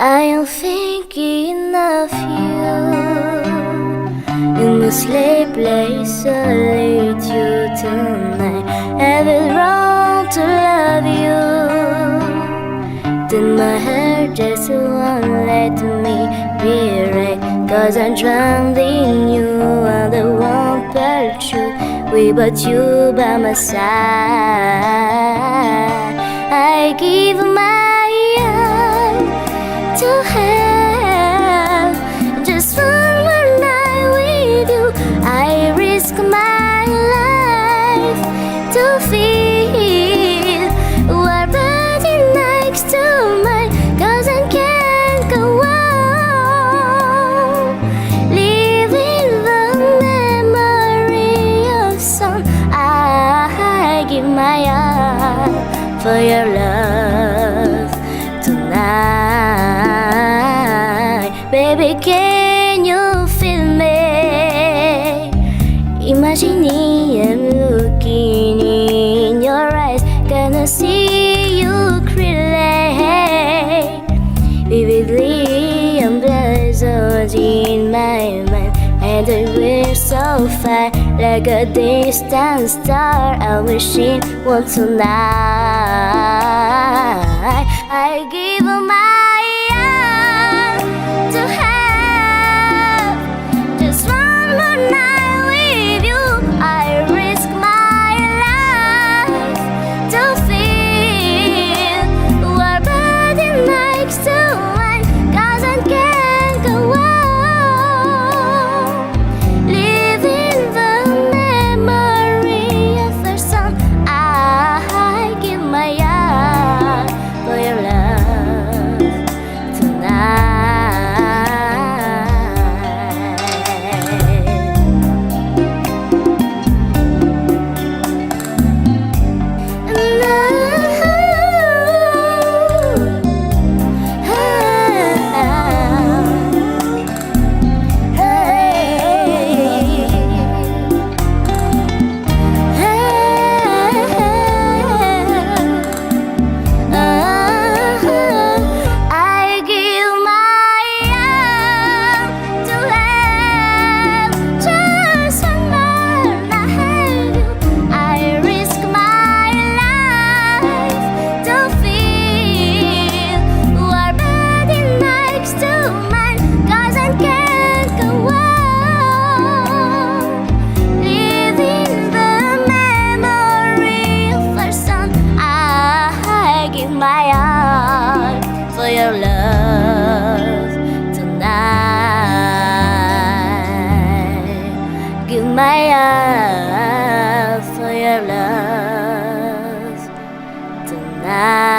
I am thinking of you in the sleepless solitude tonight. Have it wrong to love you? Then my heart just won't let me be right, 'cause I'm drowned in you and I won't pursue without you by my side. I give my all to have just one more night with you. I risk my life to feel what body next to mine, 'cause I can't go on living the memory of some. I give my all for your love tonight. Baby, can you feel me? Imagining I'm looking in your eyes, gonna see you clearly. Vividly I'm blazed in my mind, and I wish so far like a distant star. I'm wishing one tonight. I give my all to have just one more night with you. I risk my life to feel what body next to mine, 'cause I can't go on living the memory of the sun. I give my all for your love tonight. My all for your love tonight. Give my all for your love tonight.